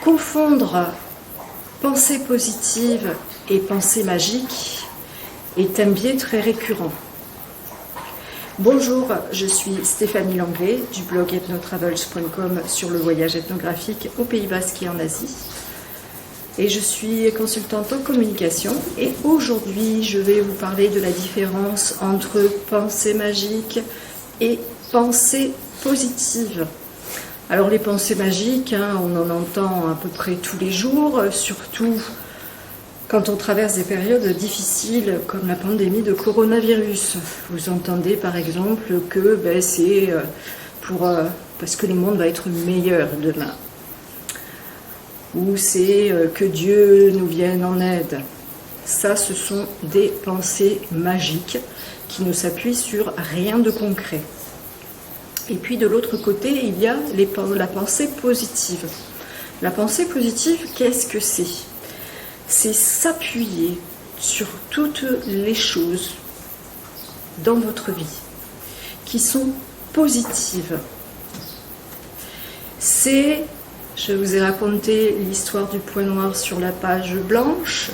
Confondre pensée positive et pensée magique est un biais très récurrent. Bonjour, je suis Stéphanie Langlais du blog ethnotravels.com sur le voyage ethnographique au Pays Basque et en Asie. Et je suis consultante en communication et aujourd'hui je vais vous parler de la différence entre pensée magique et pensée positive. Alors les pensées magiques, on en entend à peu près tous les jours, surtout quand on traverse des périodes difficiles comme la pandémie de coronavirus. Vous entendez par exemple que c'est parce que le monde va être meilleur demain. Ou c'est que Dieu nous vienne en aide. Ça, ce sont des pensées magiques qui ne s'appuient sur rien de concret. Et puis de l'autre côté, il y a la pensée positive. La pensée positive, qu'est-ce que c'est ? C'est s'appuyer sur toutes les choses dans votre vie qui sont positives. Je vous ai raconté l'histoire du point noir sur la page blanche.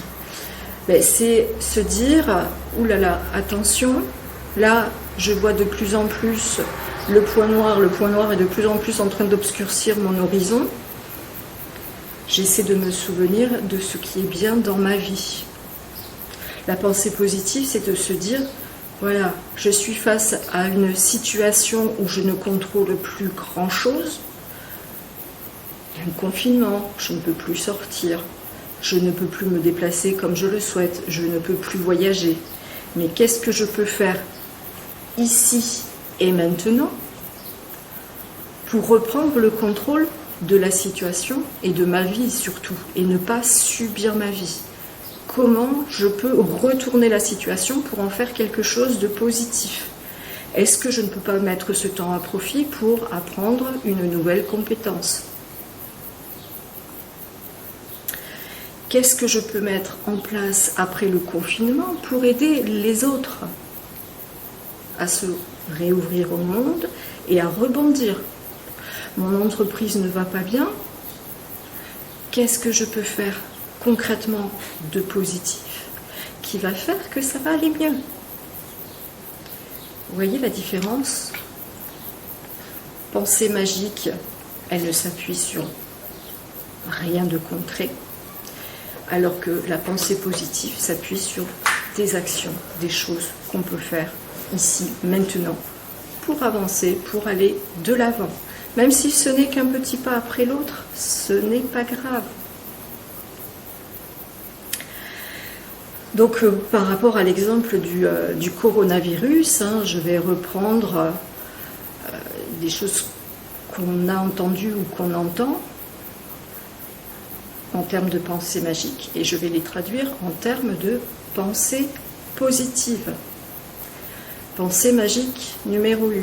C'est se dire, oulala, attention, là je vois de plus en plus le point noir est de plus en plus en train d'obscurcir mon horizon. J'essaie de me souvenir de ce qui est bien dans ma vie. La pensée positive, c'est de se dire, voilà, je suis face à une situation où je ne contrôle plus grand-chose. Il y a un confinement, je ne peux plus sortir, je ne peux plus me déplacer comme je le souhaite, je ne peux plus voyager. Mais qu'est-ce que je peux faire ici et maintenant pour reprendre le contrôle de la situation et de ma vie surtout, et ne pas subir ma vie. Comment je peux retourner la situation pour en faire quelque chose de positif ? Est-ce que je ne peux pas mettre ce temps à profit pour apprendre une nouvelle compétence ? Qu'est-ce que je peux mettre en place après le confinement pour aider les autres à se réouvrir au monde et à rebondir ? Mon entreprise ne va pas bien. Qu'est-ce que je peux faire concrètement de positif qui va faire que ça va aller mieux ? Vous voyez la différence ? Pensée magique, elle ne s'appuie sur rien de concret, alors que la pensée positive s'appuie sur des actions, des choses qu'on peut faire ici, maintenant, pour avancer, pour aller de l'avant. Même si ce n'est qu'un petit pas après l'autre, ce n'est pas grave. Donc, par rapport à l'exemple du coronavirus, je vais reprendre des choses qu'on a entendues ou qu'on entend en termes de pensée magique, et je vais les traduire en termes de pensée positive. Pensée magique numéro 1.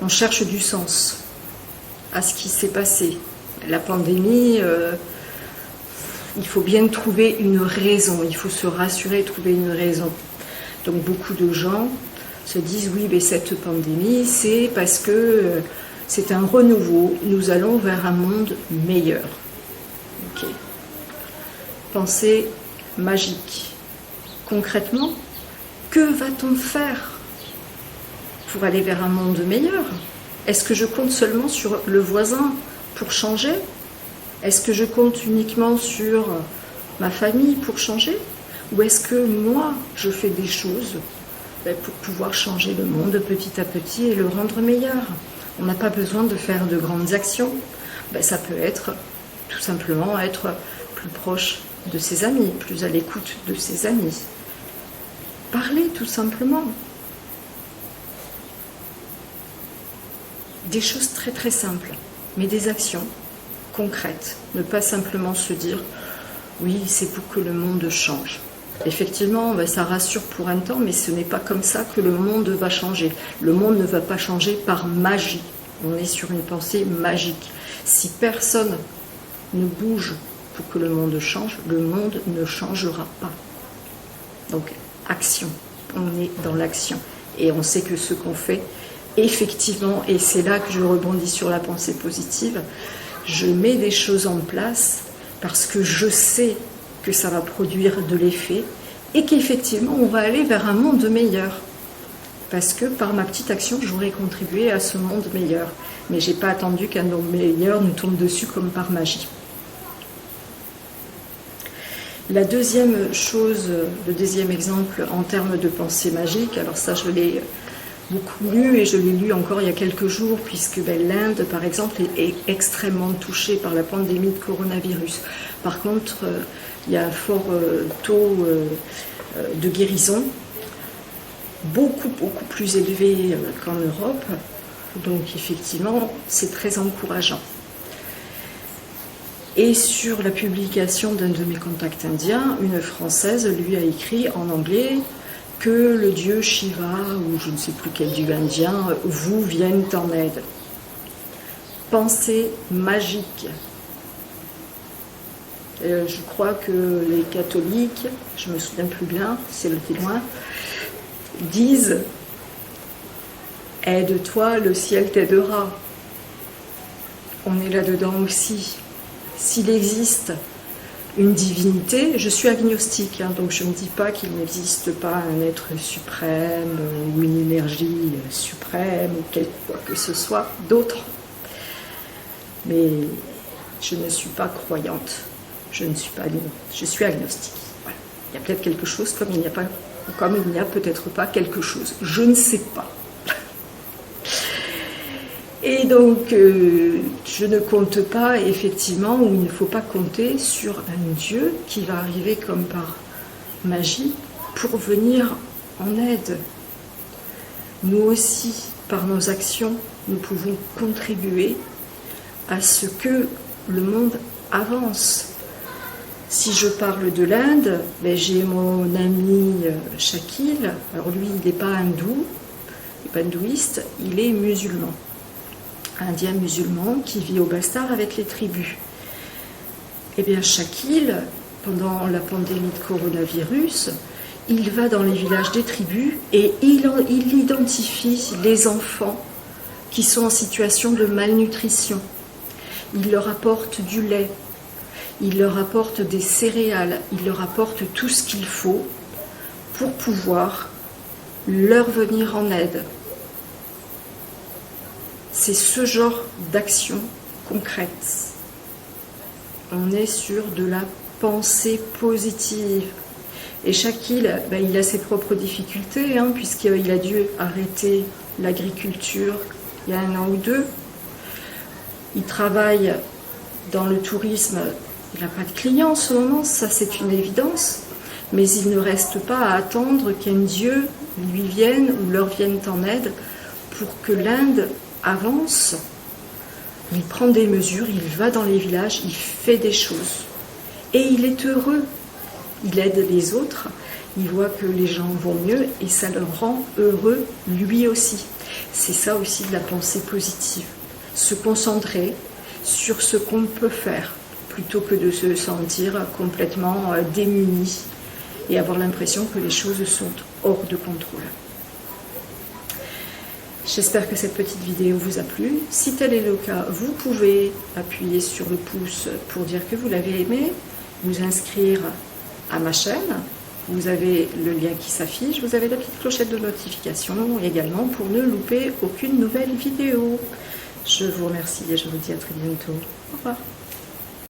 On cherche du sens à ce qui s'est passé. La pandémie, il faut bien trouver une raison, il faut se rassurer, trouver une raison. Donc beaucoup de gens se disent, oui, mais cette pandémie, c'est parce que c'est un renouveau, nous allons vers un monde meilleur. Ok. Pensée magique. Concrètement, que va-t-on faire pour aller vers un monde meilleur ? Est-ce que je compte seulement sur le voisin pour changer ? Est-ce que je compte uniquement sur ma famille pour changer ? Ou est-ce que moi, je fais des choses pour pouvoir changer le monde petit à petit et le rendre meilleur ? On n'a pas besoin de faire de grandes actions. Ça peut être tout simplement être plus proche de ses amis, plus à l'écoute de ses amis. Parler tout simplement. Des choses très très simples, mais des actions concrètes. Ne pas simplement se dire « oui, c'est pour que le monde change ». Effectivement, ça rassure pour un temps, mais ce n'est pas comme ça que le monde va changer. Le monde ne va pas changer par magie. On est sur une pensée magique. Si personne ne bouge pour que le monde change, le monde ne changera pas. Donc, action. On est dans l'action. Et on sait que ce qu'on fait, effectivement, et c'est là que je rebondis sur la pensée positive, Je mets des choses en place parce que je sais que ça va produire de l'effet et qu'effectivement on va aller vers un monde meilleur. Parce que par ma petite action, j'aurais contribué à ce monde meilleur. Mais je n'ai pas attendu qu'un monde meilleur nous tombe dessus comme par magie. La deuxième chose, le deuxième exemple en termes de pensée magique, alors ça je l'ai beaucoup lu et je l'ai lu encore il y a quelques jours, puisque l'Inde par exemple est extrêmement touchée par la pandémie de coronavirus. Par contre, il y a un fort taux de guérison, beaucoup plus élevé qu'en Europe, donc effectivement c'est très encourageant. Et sur la publication d'un de mes contacts indiens, une Française lui a écrit en anglais que le dieu Shiva, ou je ne sais plus quel dieu indien, vous vienne en aide. Pensée magique. Je crois que les catholiques, je me souviens plus bien, c'est le témoin, disent « Aide-toi, le ciel t'aidera ». On est là-dedans aussi. S'il existe une divinité, je suis agnostique, donc je ne dis pas qu'il n'existe pas un être suprême ou une énergie suprême ou quoi que ce soit d'autre. Mais je ne suis pas croyante, je suis agnostique. Voilà. Il y a peut-être quelque chose comme il n'y a peut-être pas quelque chose, je ne sais pas. Et donc, je ne compte pas, effectivement, ou il ne faut pas compter sur un Dieu qui va arriver comme par magie pour venir en aide. Nous aussi, par nos actions, nous pouvons contribuer à ce que le monde avance. Si je parle de l'Inde, j'ai mon ami Shakil. Alors lui, il n'est pas hindou, il n'est pas hindouiste, il est musulman. Indien musulman qui vit au Bastar avec les tribus. Eh bien, Shakil, pendant la pandémie de coronavirus, il va dans les villages des tribus et il identifie les enfants qui sont en situation de malnutrition. Il leur apporte du lait, il leur apporte des céréales, il leur apporte tout ce qu'il faut pour pouvoir leur venir en aide. C'est ce genre d'action concrète. On est sur de la pensée positive. Et Shakil, il a ses propres difficultés, puisqu'il a dû arrêter l'agriculture il y a 1 an ou 2. Il travaille dans le tourisme, il n'a pas de clients en ce moment, ça c'est une évidence. Mais il ne reste pas à attendre qu'un dieu lui vienne ou leur vienne en aide pour que l'Inde avance. Il prend des mesures, il va dans les villages, il fait des choses. Et il est heureux. Il aide les autres, il voit que les gens vont mieux et ça le rend heureux lui aussi. C'est ça aussi de la pensée positive. Se concentrer sur ce qu'on peut faire plutôt que de se sentir complètement démuni et avoir l'impression que les choses sont hors de contrôle. J'espère que cette petite vidéo vous a plu. Si tel est le cas, vous pouvez appuyer sur le pouce pour dire que vous l'avez aimé, vous inscrire à ma chaîne. Vous avez le lien qui s'affiche, vous avez la petite clochette de notification également pour ne louper aucune nouvelle vidéo. Je vous remercie et je vous dis à très bientôt. Au revoir.